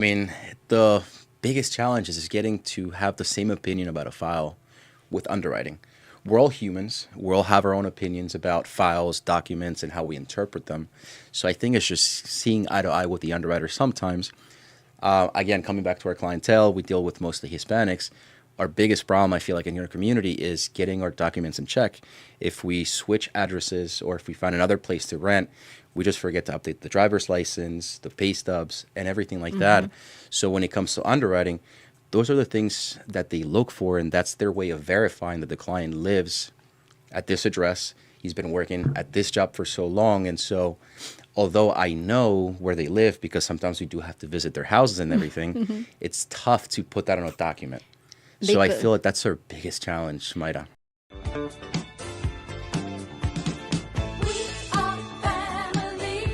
I mean, the biggest challenge is getting to have the same opinion about a file with underwriting. We're all humans. We all have our own opinions about files, documents, and how we interpret them. So I think it's just seeing eye to eye with the underwriter sometimes. Again, coming back to our clientele, we deal with mostly Hispanics. Our biggest problem, I feel like, in your community is getting our documents in check. If we switch addresses or if we find another place to rent, we just forget to update the driver's license, the pay stubs, and everything like that. So when it comes to underwriting, those are the things that they look for, and that's their way of verifying that the client lives at this address. He's been working at this job for so long. And so, although I know where they live, because sometimes we do have to visit their houses and everything, it's tough to put that on a document. So I Because feel like that's our biggest challenge, Maida. We are family.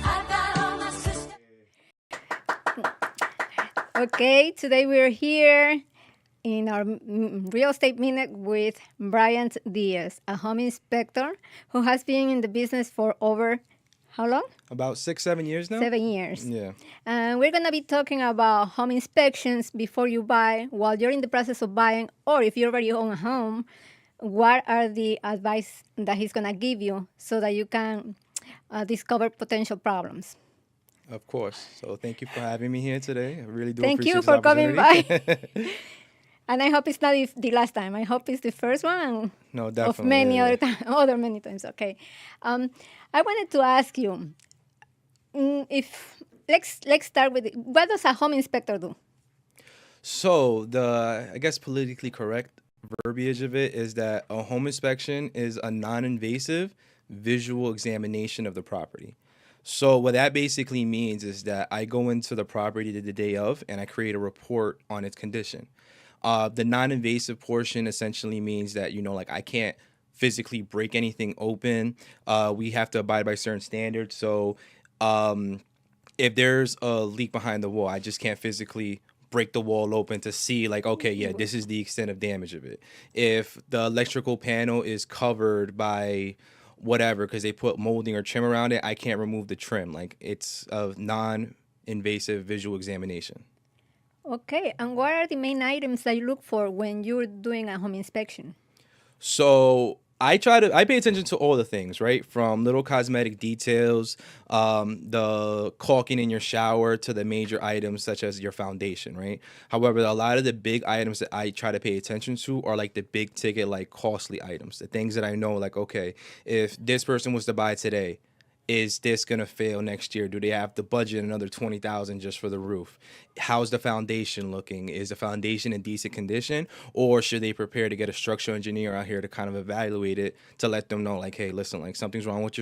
I got all my sisters. Okay, today we're here in our real estate minute with Bryant Diaz, a home inspector who has been in the business for over how long? About 6, 7 years now. 7 years. Yeah. And we're going to be talking about home inspections before you buy, while you're in the process of buying, or if you already own a home, what are the advice that he's going to give you so that you can discover potential problems. Of course. So thank you for having me here today. I really do Thank appreciate you this for coming by. opportunity. And I hope it's not the last time. I hope it's the first one No, of definitely. many yeah, other yeah. other many times. Okay, I wanted to ask you if let's start with what does a home inspector do? So the, I guess, politically correct verbiage of it is that a home inspection is a non-invasive visual examination of the property. So what that basically means is that I go into the property the day of and I create a report on its condition. The non-invasive portion essentially means that, like I can't physically break anything open. We have to abide by certain standards. So um, if there's a leak behind the wall, I just can't physically break the wall open to see like, okay, yeah, this is the extent of damage of it. If the electrical panel is covered by whatever because they put molding or trim around it, I can't remove the trim. Like it's a non-invasive visual examination. Okay, and what are the main items that you look for when you're doing a home inspection? So I pay attention to all the things, right? From little cosmetic details, the caulking in your shower to the major items such as your foundation, right? However, a lot of the big items that I try to pay attention to are like the big ticket, like costly items, the things that I know, like, okay, if this person was to buy today, is this gonna fail next year? Do they have to budget another 20,000 just for the roof? How's the foundation looking? Is the foundation in decent condition, or should they prepare to get a structural engineer out here to kind of evaluate it to let them know, like, hey, listen, like something's wrong with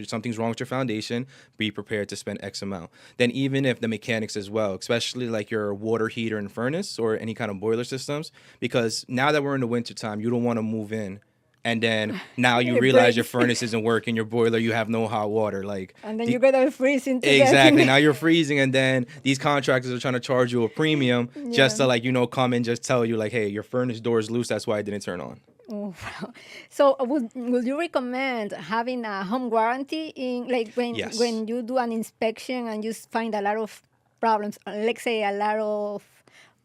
something's wrong with your foundation. Be prepared to spend X amount. Then even if the mechanics as well, especially like your water heater and furnace or any kind of boiler systems, because now that we're in the winter time, you don't want to move in and then now you It realize your breaks. furnace isn't working, your boiler, you have no hot water. Like And then the, you get a freezing to get exactly. in. Now you're freezing, and then these contractors are trying to charge you a premium just Yeah. to come and just tell you like, hey, your furnace door is loose. That's why it didn't turn on. Oh, wow. So would you recommend having a home warranty in like Yes. when you do an inspection and you find a lot of problems, let's say a lot of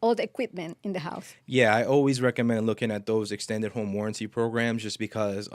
old equipment in the house? Yeah, I always recommend looking at those extended home warranty programs just because,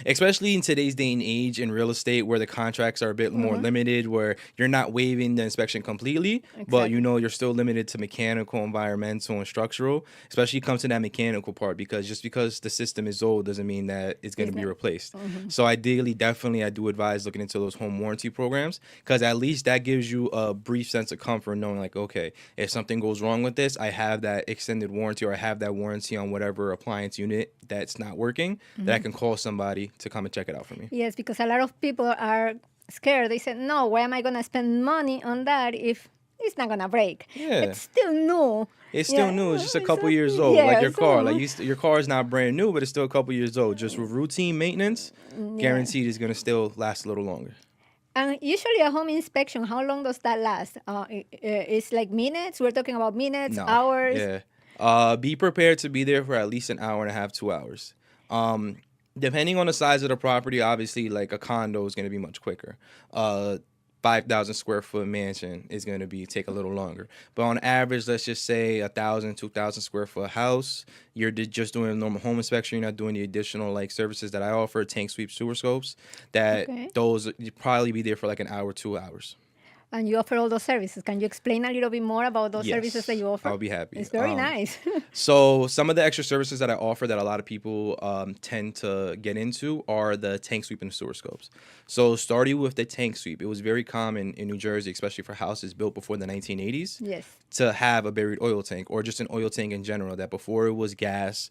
especially in today's day and age in real estate where the contracts are a bit more limited, where you're not waiving the inspection completely, but Exactly. you're still limited to mechanical, environmental, and structural, especially comes to that mechanical part because just because the system is old doesn't mean that it's going to It's be not. replaced. So ideally, definitely, I do advise looking into those home warranty programs because at least that gives you a brief sense of comfort knowing like, okay, if something goes wrong with this, I have that extended warranty or I have that warranty on whatever appliance unit that's not working that I can call somebody to come and check it out for me. Yes, because a lot of people are scared. They said, "No, why am I gonna spend money on that if it's not gonna break? Yeah. It's still new." It's still Yeah, new. It's just a it's couple years old, like yeah. your car. Like So your car is not brand new, but it's still a couple years old. Just with routine maintenance, yeah. guaranteed is gonna still last a little longer. And usually a home inspection, how long does that last? It's like minutes. We're talking about minutes, No, hours. yeah. Be prepared to be there for at least an hour and a half, 2 hours. Um, Depending on the size of the property, obviously, like a condo is going to be much quicker. Uh, 5,000 square foot mansion is going to be take a little longer. But on average, let's just say 1,000, 2,000 square foot house, you're just doing a normal home inspection. You're not doing the additional like services that I offer, tank sweep, sewer scopes. That Okay. those you probably be there for like an hour, 2 hours. And you offer all those services. Can you explain a little bit more about those services that Yes, you offer? I'll be happy. It's very nice. So some of the extra services that I offer that a lot of people tend to get into are the tank sweep and sewer scopes. So starting with the tank sweep, it was very common in New Jersey, especially for houses built before the 1980s, Yes. to have a buried oil tank or just an oil tank in general. That before it was gas,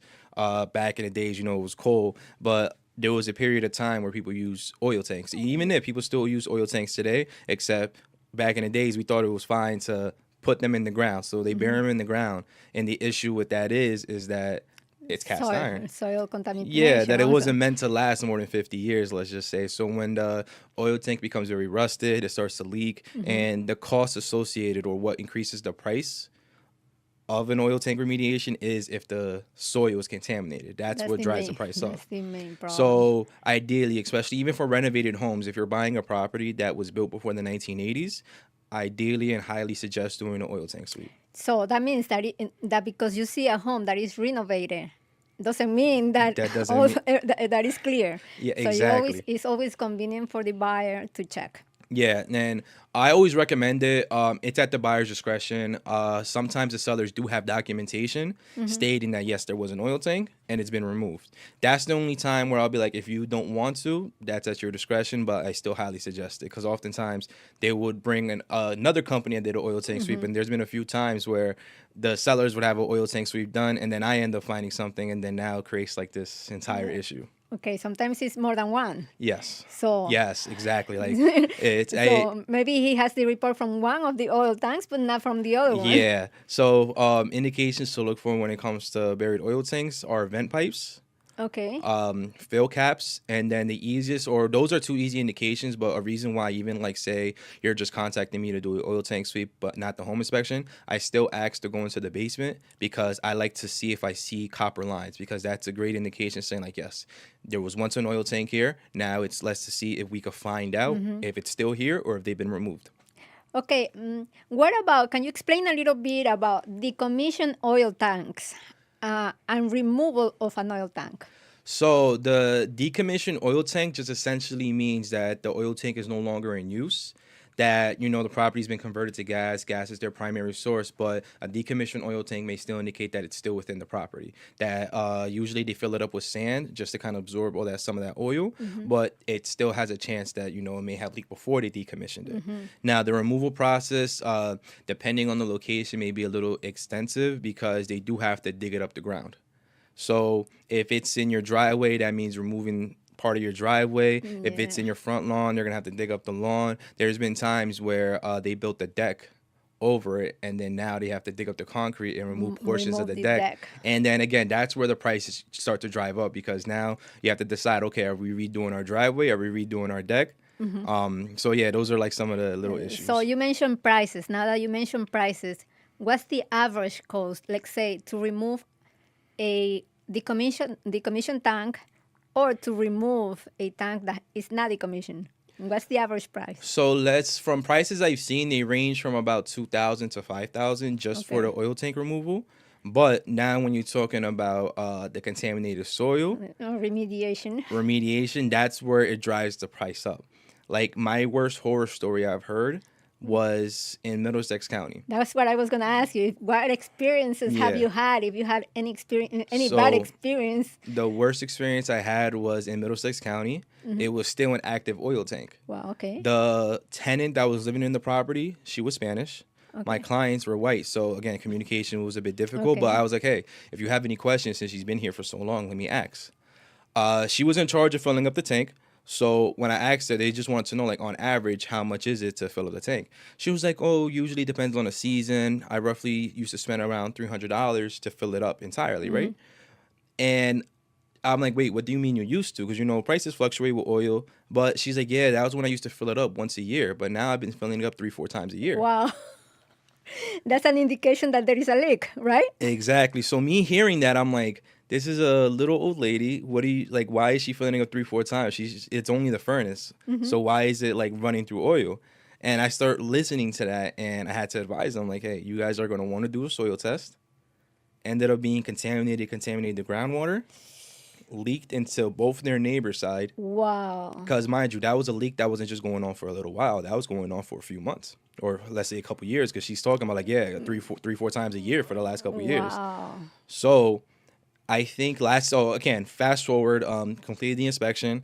back in the days, it was coal, but there was a period of time where people used oil tanks. Even if people still use oil tanks today, except back in the days, we thought it was fine to put them in the ground. So they bury them in the ground. And the issue with that is that it's cast iron. Soil contamination. Yeah, that it also. wasn't meant to last more than 50 years, let's just say. So when the oil tank becomes very rusted, it starts to leak, and the cost associated or what increases the price of an oil tank remediation is if the soil is contaminated. That's what drives the price up. That's the main problem. So ideally, especially even for renovated homes, if you're buying a property that was built before the 1980s, ideally and highly suggest doing an oil tank sweep. So that means that that because you see a home that is renovated, doesn't mean that That doesn't also, that is clear. Yeah, So exactly. it's always convenient for the buyer to check. Yeah, and I always recommend it. It's at the buyer's discretion. Sometimes the sellers do have documentation stating that yes, there was an oil tank and it's been removed. That's the only time where I'll be like, if you don't want to, that's at your discretion. But I still highly suggest it because oftentimes they would bring another company that did an oil tank sweep, and there's been a few times where the sellers would have an oil tank sweep done, and then I end up finding something, and then now it creates like this entire issue. Okay, sometimes it's more than one. Yes. So Yes, exactly. Like it's so maybe he has the report from one of the oil tanks, but not from the other one. yeah. So indications to look for when it comes to buried oil tanks are vent pipes, Okay. fill caps, and then the easiest, or those are two easy indications, but a reason why even like say you're just contacting me to do an oil tank sweep but not the home inspection, I still ask to go into the basement because I like to see if I see copper lines, because that's a great indication saying like, yes, there was once an oil tank here, now it's less to see if we could find out if it's still here or if they've been removed. Okay. What about? Can you explain a little bit about decommissioned oil tanks and removal of an oil tank? So the decommissioned oil tank just essentially means that the oil tank is no longer in use, that the property's been converted to gas. Gas is their primary source, but a decommissioned oil tank may still indicate that it's still within the property. That usually they fill it up with sand just to kind of absorb all that some of that oil, but it still has a chance that it may have leaked before they decommissioned it. Now the removal process, depending on the location, may be a little extensive because they do have to dig it up the ground. So if it's in your driveway, that means removing part of your driveway. If it's in your front lawn, they're gonna have to dig up the lawn. There's been times where they built the deck over it, and then now they have to dig up the concrete and remove portions of remove the the deck. deck. And then again, that's where the prices start to drive up because now you have to decide, okay, are we redoing our driveway? Are we redoing our deck? So yeah, those are like some of the little issues. So you mentioned prices. Now that you mentioned prices, what's the average cost, let's say, to remove a decommissioned tank or to remove a tank that is not decommissioned? What's the average price? So from prices I've seen, they range from about 2,000 to 5,000 just for the Okay. oil tank removal. But now when you're talking about the contaminated soil remediation, that's where it drives the price up. Like my worst horror story I've heard was in Middlesex County. That's what I was gonna ask you. What experiences have Yeah. you had? If you had any experience, any bad So- experience? The worst experience I had was in Middlesex County. It was still an active oil tank. Wow. Okay. The tenant that was living in the property, she was Spanish. My Okay. clients were white. So again, communication was a bit difficult, but Okay. I was like, hey, if you have any questions since she's been here for so long, let me ask. She was in charge of filling up the tank. So when I asked her, they just wanted to know, like, on average, how much is it to fill up the tank? She was like, oh, usually depends on the season. I roughly used to spend around $300 to fill it up entirely, right? And I'm like, wait, what do you mean you're used to? Because, prices fluctuate with oil. But she's like, yeah, that was when I used to fill it up once a year. But now I've been filling it up 3-4 times a year. Wow. That's an indication that there is a leak, right? Exactly. So me hearing that, I'm like, this is a little old lady. What do you like? Why is she filling up 3-4 times? It's only the furnace. So why is it like running through oil? And I start listening to that, and I had to advise them, like, hey, you guys are going to want to do a soil test. Ended up being contaminated the groundwater, leaked into both their neighbor's side. Wow. Because, mind you, that was a leak that wasn't just going on for a little while. That was going on for a few months, or let's say a couple years, because she's talking about, like, yeah, four times a year for the last couple years. Wow. So I think so again, fast forward, completed the inspection,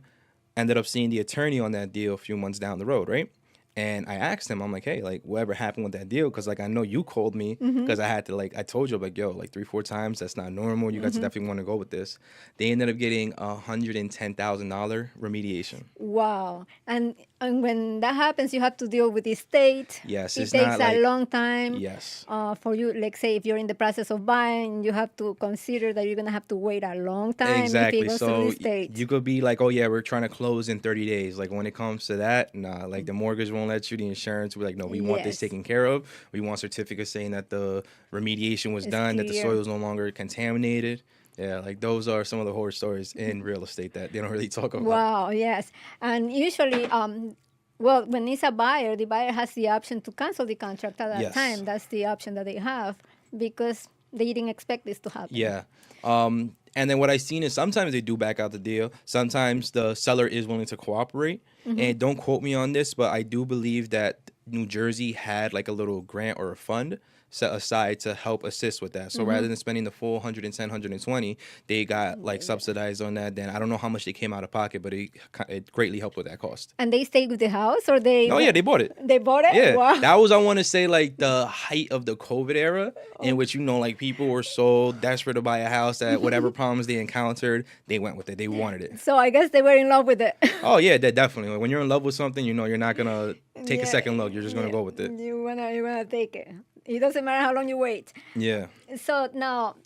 ended up seeing the attorney on that deal a few months down the road, right? And I asked him, I'm like, hey, like, whatever happened with that deal? Because, like, I know you called me because I had to, like, I told you, like, yo, like, 3-4 times, that's not normal. You guys definitely want to go with this. They ended up getting $110,000 remediation. Wow. And when that happens, you have to deal with the state. Yes, It it's takes not a like- long time. Yes. For you, like say, if you're in the process of buying, you have to consider that you're gonna have to wait a long time if Exactly. it goes So through the state. you could be like, oh yeah, we're trying to close in 30 days. Like when it comes to that, nah, like the mortgage won't let you, the insurance, we're like, no, we want this Yes. taken care of. We want certificates saying that the remediation was It's done, that the clear. soil is no longer contaminated. Yeah, like those are some of the horror stories in real estate that they don't really talk about. Wow, yes. And usually, well, when it's a buyer, the buyer has the option to cancel the contract at that Yes. time. That's the option that they have because they didn't expect this to happen. Yeah. And then what I've seen is sometimes they do back out the deal. Sometimes the seller is willing to cooperate. And don't quote me on this, but I do believe that New Jersey had like a little grant or a fund set aside to help assist with that. So rather than spending the full 110, 120, they got like subsidized on that. Then I don't know how much they came out of pocket, but it greatly helped with that cost. And they stayed with the house, or they? Oh yeah, they bought it. They bought it. Yeah, Wow. that was, I want to say, like the height of the COVID era, in which, you know, like people were so desperate to buy a house that whatever problems they encountered, they went with it. They wanted it. So I guess they were in love with it. Oh yeah, definitely. Like, when you're in love with something, you know, you're not gonna take a Yeah, second look. You're just gonna yeah. go with it. You wanna take it. It doesn't matter how long you wait. Yeah. So now,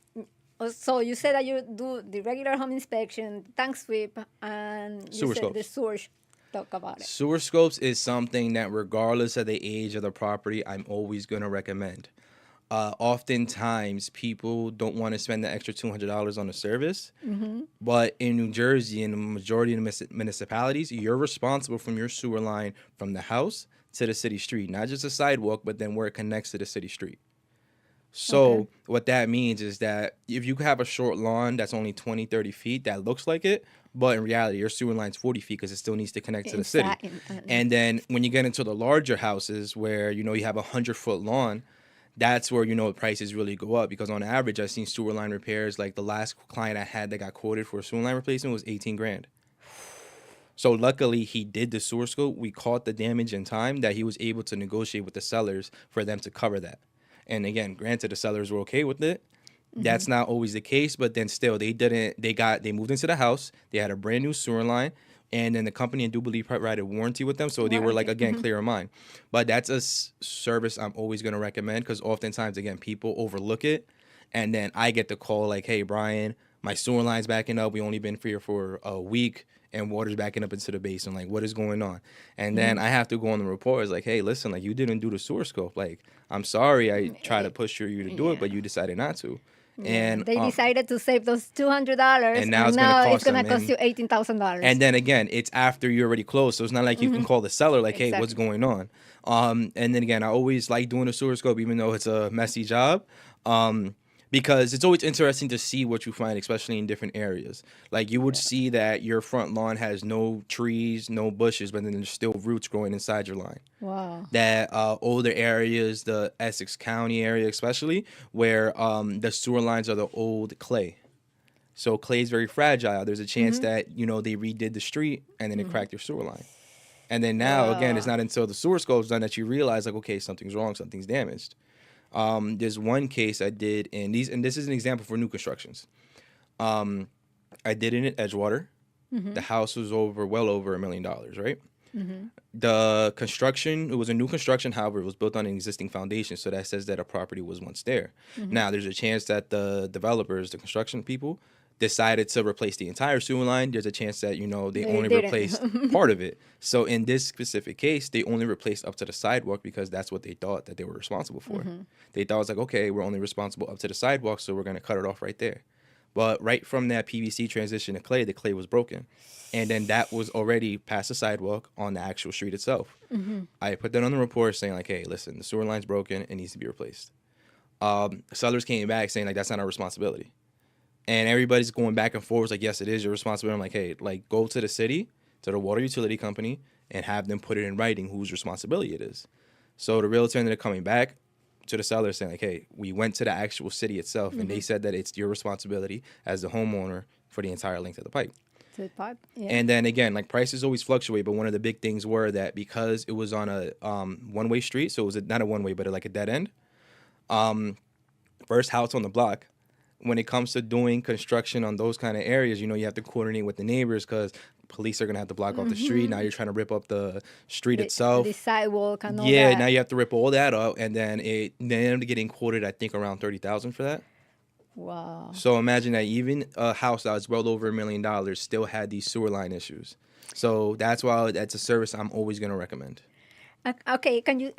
so you said that you do the regular home inspection, tank sweep, and you Sewer said the scopes. sewer. Talk about it. Sewer scopes is something that, regardless of the age of the property, I'm always gonna recommend. Oftentimes, people don't want to spend the extra $200 on a service, but in New Jersey, in the majority of the municipalities, you're responsible from your sewer line from the house to the city street, not just a sidewalk, but then where it connects to the city street. So what that means is that if you have a short lawn that's only 20, 30 feet, that looks like it, but in reality, your sewer line's 40 feet because it still needs to connect to the city. And then when you get into the larger houses where, you know, you have a 100-foot lawn, that's where, you know, prices really go up, because on average, I've seen sewer line repairs. Like the last client I had that got quoted for a sewer line replacement was 18 grand. So luckily he did the sewer scope. We caught the damage in time that he was able to negotiate with the sellers for them to cover that. And again, granted, the sellers were okay with it. That's not always the case, but then still they moved into the house. They had a brand new sewer line. And then the company, I do believe, provided warranty with them. So they were, like, again, clear in mind. But that's a service I'm always going to recommend, because oftentimes, again, people overlook it. And then I get the call like, hey, Brian, my sewer line's backing up. We only been here for a week and water's backing up into the basin. Like, what is going on? And then I have to go on the report. It's like, hey, listen, like, you didn't do the sewer scope. Like, I'm sorry. I tried to push you to do it, but you decided not to. And they decided to save those $200, and now it's gonna cost them, you $18,000. And then again, it's after you already closed, so it's not like you can call the seller like, "Hey, what's going on?" And then again, I always like doing a sewer scope, even though it's a messy job, because it's always interesting to see what you find, especially in different areas. Like you would see that your front lawn has no trees, no bushes, but then there's still roots growing inside your line. Wow. That older areas, the Essex County area especially, where the sewer lines are the old clay. So clay is very fragile. There's a chance that, you know, they redid the street and then it cracked your sewer line. And then now, again, it's not until the sewer scope's done that you realize, like, okay, something's wrong, something's damaged. There's one case I did and this is an example for new constructions. I did it in Edgewater. The house was well over $1 million, right? The construction, it was a new construction, however, it was built on an existing foundation, so that says that a property was once there. Now, there's a chance that the developers, the construction people, decided to replace the entire sewer line. There's a chance that, you know, they only didn't. replaced part of it. So in this specific case, they only replaced up to the sidewalk because that's what they thought that they were responsible for. They thought it was like, okay, we're only responsible up to the sidewalk, so we're going to cut it off right there. But right from that PVC transition to clay, the clay was broken. And then that was already past the sidewalk on the actual street itself. I put that on the report saying like, hey, listen, the sewer line's broken. It needs to be replaced. Sellers came back saying like, that's not our responsibility. And everybody's going back and forth like, yes, it is your responsibility. I'm like, hey, like go to the city, to the water utility company, and have them put it in writing whose responsibility it is. So the realtor ended up coming back to the seller saying like, hey, we went to the actual city itself, and they said that it's your responsibility as the homeowner for the entire length of the pipe. To the pipe. Yeah. And then again, like prices always fluctuate, but one of the big things were that because it was on a one-way street, so it was not a one-way, but like a dead end. First house on the block. When it comes to doing construction on those kind of areas, you have to coordinate with the neighbors because police are gonna have to block off the street. Now you're trying to rip up the street itself. The sidewalk and all Yeah, that. now you have to rip all that up, and then they ended up getting quoted, I think, around $30,000 for that. Wow. So imagine that even a house that was well over $1 million still had these sewer line issues. So that's why that's a service I'm always gonna recommend. Okay, can you?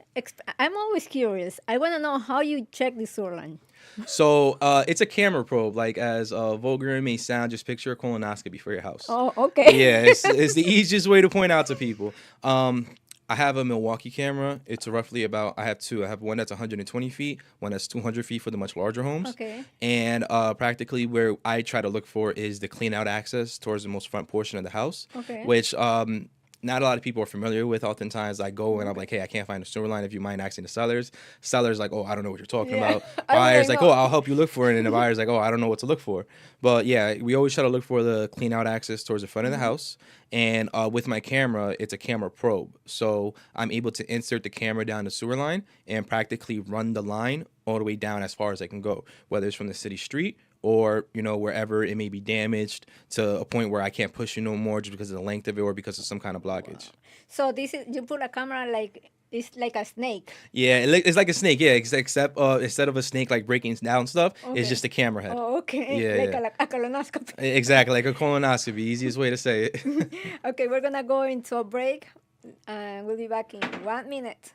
I'm always curious. I want to know how you check the sewer line. So it's a camera probe, like as vulgar it may sound. Just picture a colonoscopy for your house. Oh, okay. Yeah, it's the easiest way to point out to people. I have a Milwaukee camera. It's roughly about, I have two. I have one that's 120 feet, one that's 200 feet for the much larger homes. Okay. And practically where I try to look for is the clean out access towards the most front portion of the house. Okay. Which not a lot of people are familiar with. Oftentimes I go and I'm like, hey, I can't find a sewer line. If you mind asking the sellers. Sellers like, oh, I don't know what you're talking Yeah. about. I don't Buyers really like, know. oh, I'll help you look for it. And the buyer's like, oh, I don't know what to look for. But yeah, we always try to look for the clean out access towards the front of the house. And with my camera, it's a camera probe. So I'm able to insert the camera down the sewer line and practically run the line all the way down as far as I can go, whether it's from the city street or, wherever it may be damaged to a point where I can't push you no more just because of the length of it or because of some kind of blockage. So this is, you put a camera like it's like a snake. Yeah, it's like a snake, yeah, except instead of a snake like breaking down stuff, Okay. it's just a camera head. Oh, okay. Yeah, Like yeah. a colonoscopy. Exactly, like a colonoscopy, easiest way to say it. Okay, we're gonna go into a break and we'll be back in 1 minute.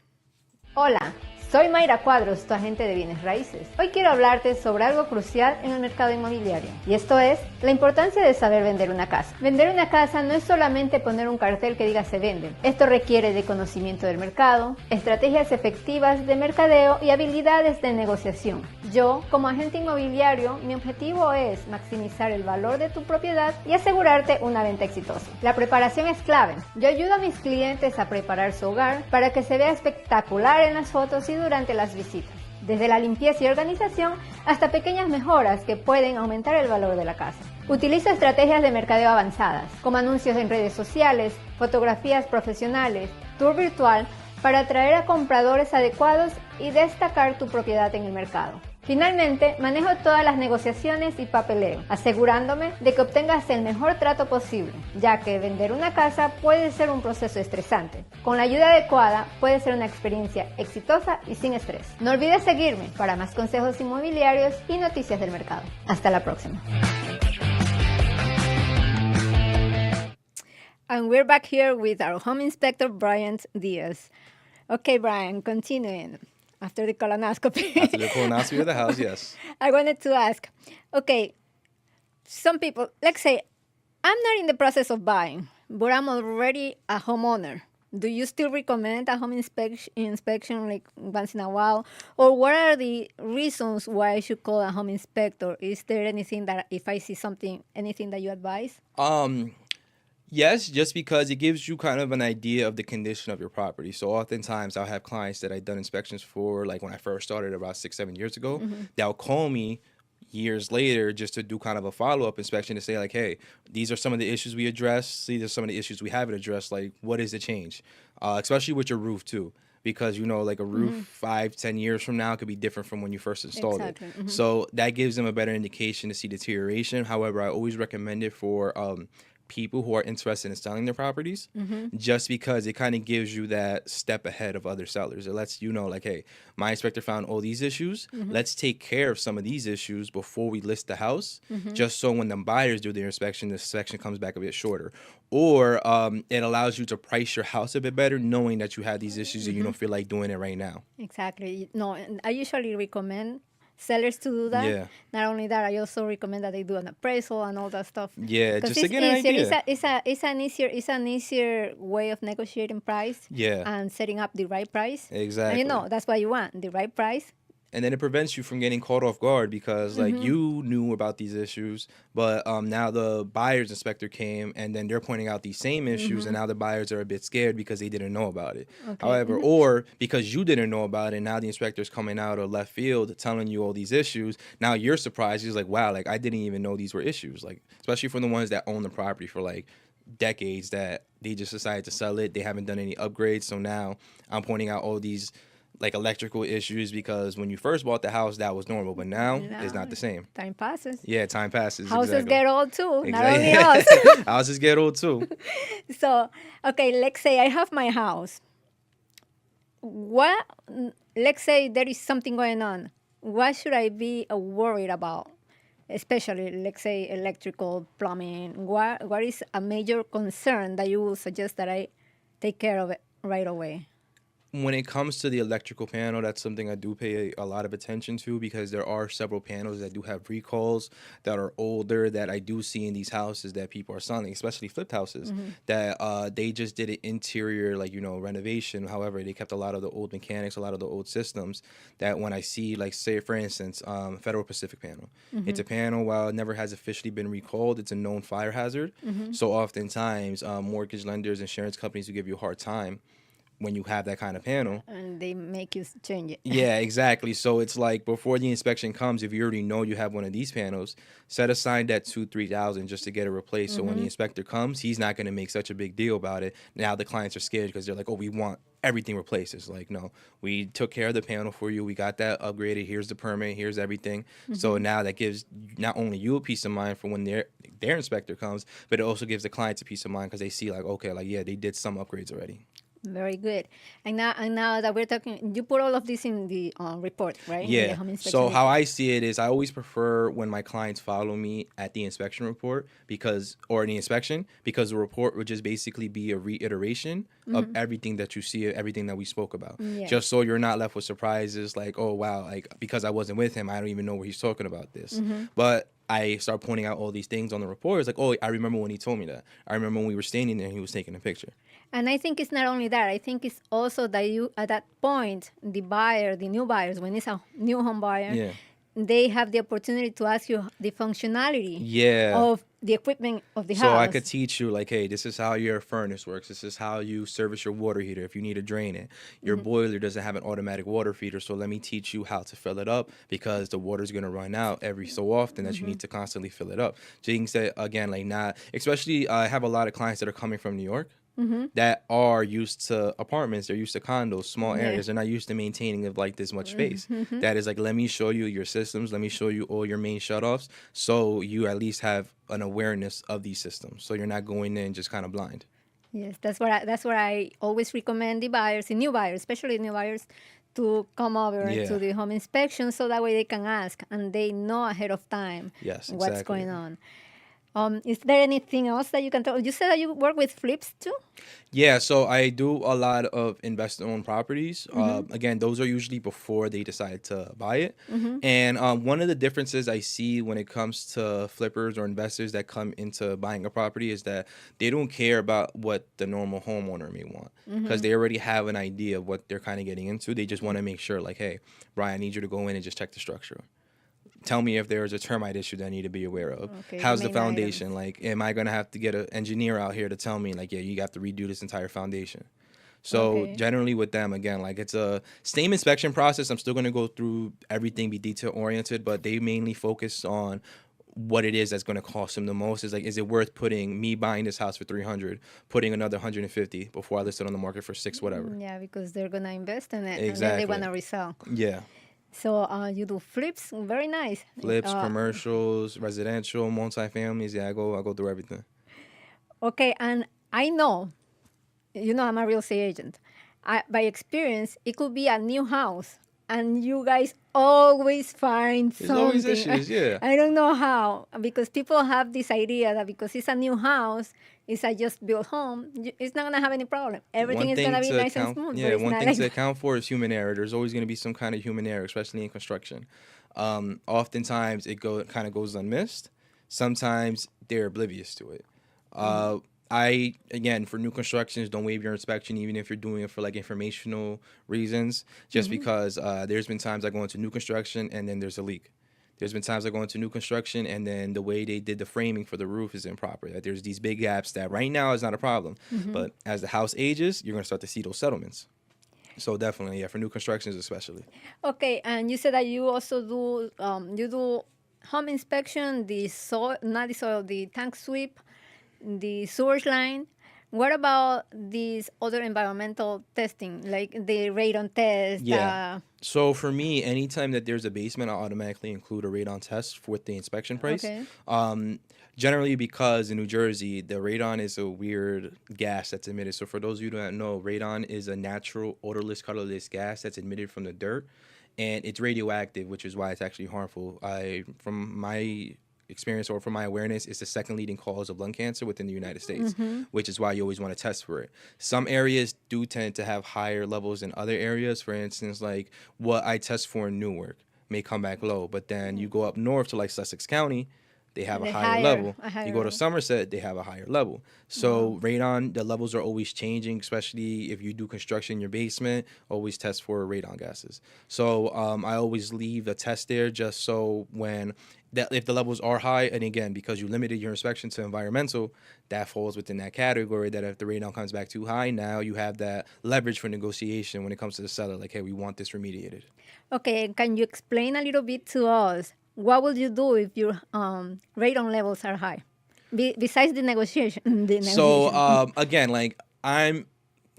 Hola, soy Mayra Cuadros, tu agente de bienes raíces. Hoy quiero hablarte sobre algo crucial en el mercado inmobiliario, y esto es la importancia de saber vender una casa. Vender una casa no es solamente poner un cartel que diga se vende. Esto requiere de conocimiento del mercado, estrategias efectivas de mercadeo y habilidades de negociación. Yo, como agente inmobiliario, mi objetivo es maximizar el valor de tu propiedad y asegurarte una venta exitosa. La preparación es clave. Yo ayudo a mis clientes a preparar su hogar para que se vea espectacular en las fotos y durante las visitas. Desde la limpieza y organización hasta pequeñas mejoras que pueden aumentar el valor de la casa. Utiliza estrategias de mercadeo avanzadas, como anuncios en redes sociales, fotografías profesionales, tour virtual, para atraer a compradores adecuados y destacar tu propiedad en el mercado. Finalmente, manejo todas las negociaciones y papeleo, asegurándome de que obtengas el mejor trato posible, ya que vender una casa puede ser un proceso estresante. Con la ayuda adecuada, puede ser una experiencia exitosa y sin estrés. No olvides seguirme para más consejos inmobiliarios y noticias del mercado. Hasta la próxima. And we're back here with our home inspector, Brian Diaz. Okay, Brian, continuing. After the colonoscopy. After the colonoscopy of the house, yes. I wanted to ask, okay, some people, let's say, I'm not in the process of buying, but I'm already a homeowner. Do you still recommend a home inspection like once in a while? Or what are the reasons why I should call a home inspector? Is there anything that if I see something, anything that you advise? Yes, just because it gives you kind of an idea of the condition of your property. So oftentimes I'll have clients that I've done inspections for, like when I first started about 6-7 years ago, they'll call me years later just to do kind of a follow-up inspection to say like, hey, these are some of the issues we addressed. These are some of the issues we haven't addressed. Like, what is the change? Especially with your roof too. Because, like a roof 5-10 years from now could be different from when you first installed Exactly. it. So that gives them a better indication to see deterioration. However, I always recommend it for people who are interested in selling their properties, just because it kind of gives you that step ahead of other sellers. It lets you know, like, hey, my inspector found all these issues. Let's take care of some of these issues before we list the house, just so when the buyers do their inspection, the inspection comes back a bit shorter. Or it allows you to price your house a bit better, knowing that you have these issues and you don't feel like doing it right now. Exactly. No, and I usually recommend sellers to do that. Yeah. Not only that, I also recommend that they do an appraisal and all that stuff. Yeah, Because just to it's get an easier. idea. It's an easier way of negotiating price. Yeah. And setting up the right price. And Exactly. that's what you want, the right price. And then it prevents you from getting caught off guard because like Mm-hmm. you knew about these issues, but now the buyer's inspector came and then they're pointing out these same issues, and now the buyers are a bit scared because they didn't know about it. Mm-hmm. Okay. However, or because you didn't know about it, now the inspector's coming out of left field telling you all these issues. Now you're surprised. He's like, wow, like I didn't even know these were issues. Like especially for the ones that own the property for like decades that they just decided to sell it. They haven't done any upgrades, so now I'm pointing out all these like electrical issues because when you first bought the house that was normal, but now it's not the same. Time passes. Yeah, time passes. Houses exactly. get old too, not Exactly. only us. Houses get old too. So, okay, let's say I have my house. What? Let's say there is something going on. What should I be worried about? Especially, let's say, electrical, plumbing. What is a major concern that you will suggest that I take care of it right away? When it comes to the electrical panel, that's something I do pay a lot of attention to because there are several panels that do have recalls that are older that I do see in these houses that people are selling, especially flipped houses, that they just did an interior, like, renovation. However, they kept a lot of the old mechanics, a lot of the old systems that when I see, like, say, for instance, Federal Pacific panel. It's a panel, while it never has officially been recalled, it's a known fire hazard. So oftentimes, mortgage lenders, insurance companies will give you a hard time when you have that kind of panel. And they make you change it. Yeah, exactly. So it's like before the inspection comes, if you already know you have one of these panels, set aside that $2,000-3,000 just to get it replaced. So when the inspector comes, he's not going to make such a big deal about it. Now the clients are scared because they're like, "Oh, we want everything replaced." It's like, no, we took care of the panel for you. We got that upgraded. Here's the permit. Here's everything. So now that gives not only you a peace of mind for when their inspector comes, but it also gives the clients a peace of mind because they see like, okay, like yeah, they did some upgrades already. Very good. And now that we're talking, you put all of this in the report, right? In the Yeah. home inspection So how report. I see it is I always prefer when my clients follow me at the inspection report or the inspection because the report would just basically be a reiteration of everything that you see, everything that we spoke about. Yeah. Just so you're not left with surprises like, oh wow, like because I wasn't with him, I don't even know where he's talking about this. But I start pointing out all these things on the report. It's like, oh, I remember when he told me that. I remember when we were standing there and he was taking a picture. And I think it's not only that. I think it's also that you, at that point, the buyer, the new buyers, when it's a new home buyer, Yeah. they have the opportunity to ask you the functionality Yeah. of the equipment of the So house. I could teach you like, hey, this is how your furnace works. This is how you service your water heater if you need to drain it. Your boiler doesn't have an automatic water feeder, so let me teach you how to fill it up because the water's gonna run out every so often that you need to constantly fill it up. So you can say again, like not, especially I have a lot of clients that are coming from New York. That are used to apartments, they're used to condos, small areas. They're not used to maintaining of like this much space. That is like, let me show you your systems, let me show you all your main shutoffs, so you at least have an awareness of these systems, so you're not going in just kind of blind. Yes, that's what I always recommend the buyers, the new buyers, especially new buyers, to come over Yeah. to the home inspection so that way they can ask and they know ahead of time Yes, what's exactly. going on. Is there anything else that you can tell? You said that you work with flips too? Yeah, so I do a lot of investor-owned properties. Again, those are usually before they decide to buy it. And one of the differences I see when it comes to flippers or investors that come into buying a property is that they don't care about what the normal homeowner may want because they already have an idea of what they're kind of getting into. They just want to make sure, like, hey, Brian, I need you to go in and just check the structure. Tell me if there's a termite issue that I need to be aware of. Okay, How's the main foundation? Like, am I going to have to get an engineer out here to tell me, like, yeah, you got to redo this entire foundation? So Okay. generally with them, again, like it's a same inspection process. I'm still going to go through everything, be detail oriented, but they mainly focus on what it is that's going to cost them the most. Is like, is it worth putting me buying this house for 300, putting another 150 before I list it on the market for 6, whatever. Yeah, because they're gonna invest in it and then Exactly. they wanna resell. Yeah. So you do flips, very nice. Flips, commercials, residential, multifamilies. Yeah, I go through everything. Okay, and I know, I'm a real estate agent. By experience, it could be a new house and you guys always find There's always something. issues, yeah. I don't know how, because people have this idea that because it's a new house, it's a just built home, it's not gonna have any problem. Everything One is thing gonna be to nice and account, smooth, but yeah, it's one not thing like to that. account for is human error. There's always going to be some kind of human error, especially in construction. Oftentimes it kind of goes unmissed. Sometimes they're oblivious to it. Uh, I again for new constructions, don't waive your inspection even if you're doing it for like informational reasons. Just because there's been times I go into new construction and then there's a leak. There's been times I go into new construction and then the way they did the framing for the roof is improper. That there's these big gaps that right now is not a problem, but as the house ages, you're gonna start to see those settlements. So definitely, yeah, for new constructions especially. Okay, and you said that you also do you do home inspection, the soil, not the soil, the tank sweep, the sewage line. What about these other environmental testing, like the radon test? Yeah. So for me, anytime that there's a basement, I'll automatically include a radon test with the inspection price. Okay. Generally because in New Jersey, the radon is a weird gas that's emitted. So for those of you who don't know, radon is a natural odorless, colorless gas that's emitted from the dirt, and it's radioactive, which is why it's actually harmful. From my experience or from my awareness, it's the second leading cause of lung cancer within the United States, which is why you always want to test for it. Some areas do tend to have higher levels than other areas. For instance, like what I test for in Newark may come back low, but then you go up north to like Sussex County, they have a The higher level. a higher You go to level. Somerset, they have a higher level. So radon, the levels are always changing, especially if you do construction in your basement, always test for radon gases. So I always leave a test there just so when that if the levels are high, and again, because you limited your inspection to environmental, that falls within that category that if the radon comes back too high, now you have that leverage for negotiation when it comes to the seller. Like, hey, we want this remediated. Okay, can you explain a little bit to us? What would you do if your radon levels are high? Besides the negotiation, the So negotiation. again, like I'm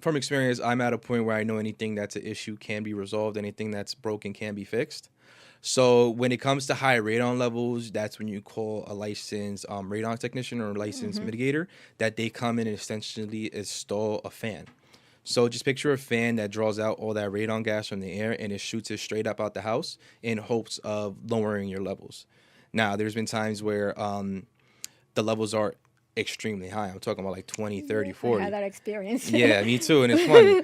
from experience, I'm at a point where I know anything that's an issue can be resolved, anything that's broken can be fixed. So when it comes to high radon levels, that's when you call a licensed radon technician or licensed mitigator that they come in and essentially install a fan. So just picture a fan that draws out all that radon gas from the air and it shoots it straight up out the house in hopes of lowering your levels. Now, there's been times where the levels are extremely high. I'm talking about like 20, 30, I 40. had that experience. Yeah, me too, and it's funny.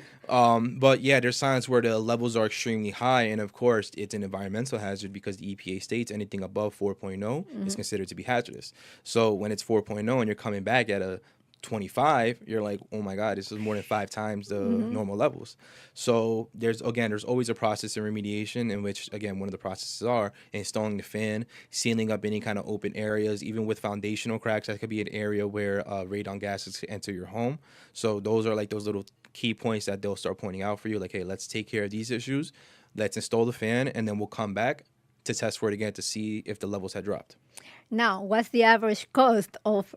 But yeah, there's times where the levels are extremely high, and of course, it's an environmental hazard because the EPA states anything above 4.0 is considered to be hazardous. So when it's 4.0 and you're coming back at a 25, you're like, oh my God, this is more than 5 times the normal levels. So there's always a process of remediation in which, again, one of the processes are installing the fan, sealing up any kind of open areas, even with foundational cracks. That could be an area where radon gases enter your home. So those are like those little key points that they'll start pointing out for you. Like, hey, let's take care of these issues. Let's install the fan, and then we'll come back to test for it again to see if the levels had dropped. Now, what's the average cost of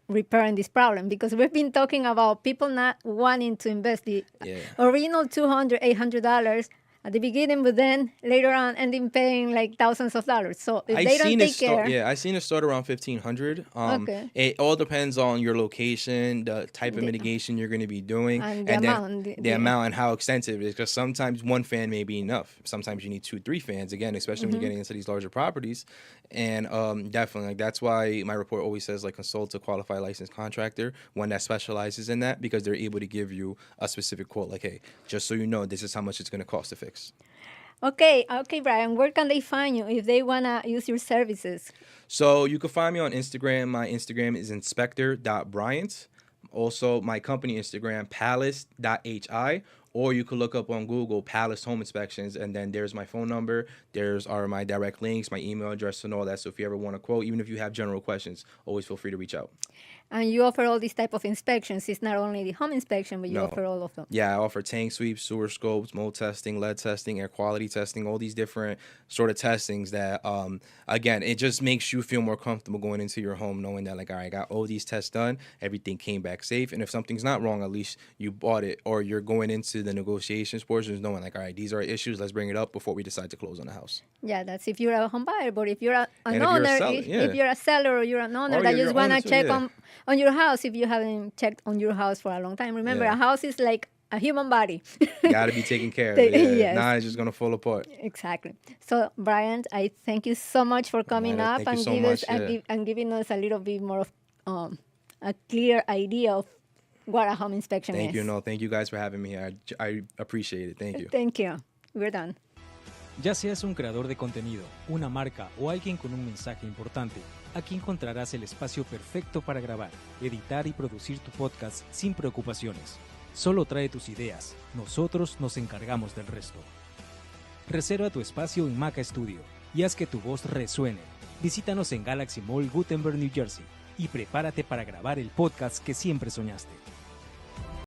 repairing this problem? Because we've been talking about people not wanting to invest the Yeah. original $200, $800 at the beginning, but then later on ending paying like thousands of dollars. So if they don't take care, I seen it start around 1,500. Okay. It all depends on your location, the type of mitigation you're going to be doing, And the then amount, the the- amount and how extensive it is. Because sometimes one fan may be enough. Sometimes you need 2, 3 fans. Again, especially when you're getting into these larger properties, and definitely like that's why my report always says like consult a qualified licensed contractor, one that specializes in that, because they're able to give you a specific quote. Like, hey, just so you know, this is how much it's going to cost to fix. Okay, Brian, where can they find you if they wanna use your services? So you can find me on Instagram. My Instagram is inspector.bryant. Also, my company Instagram, palace.hi. Or you could look up on Google Palace Home Inspections, and then there's my phone number. There's are my direct links, my email address, and all that. So if you ever want to quote, even if you have general questions, always feel free to reach out. And you offer all these type of inspections. It's not only the home inspection, but you No. offer all of them. Yeah, I offer tank sweeps, sewer scopes, mold testing, lead testing, air quality testing, all these different sort of testings that, again, it just makes you feel more comfortable going into your home knowing that, like, all right, I got all these tests done, everything came back safe. And if something's not wrong, at least you bought it, or you're going into the negotiations portions knowing, like, all right, these are issues, let's bring it up before we decide to close on the house. Yeah, that's if you're a home buyer. But if you're an And if you're a owner, seller, if yeah. you're a seller or you're an owner Or that you're just your want owner to too, check yeah. on your house, if you haven't checked on your house for a long time. Remember, Yeah. a house is like a human body. Got to be taken care of. They- Yeah. yes. Now it's just gonna fall apart. Exactly. So, Brian, I thank you so much for coming Myra, up thank you and so give us much, yeah. and giving us a little bit more of a clear idea of what a home inspection Thank is. you. No, thank you guys for having me here. I appreciate it. Thank you. Thank you. We're done. Ya seas un creador de contenido, una marca o alguien con un mensaje importante, aquí encontrarás el espacio perfecto para grabar, editar y producir tu podcast sin preocupaciones. Solo trae tus ideas, nosotros nos encargamos del resto. Reserva tu espacio en Maca Studio y haz que tu voz resuene. Visítanos en Galaxy Mall, Gutenberg, New Jersey y prepárate para grabar el podcast que siempre soñaste.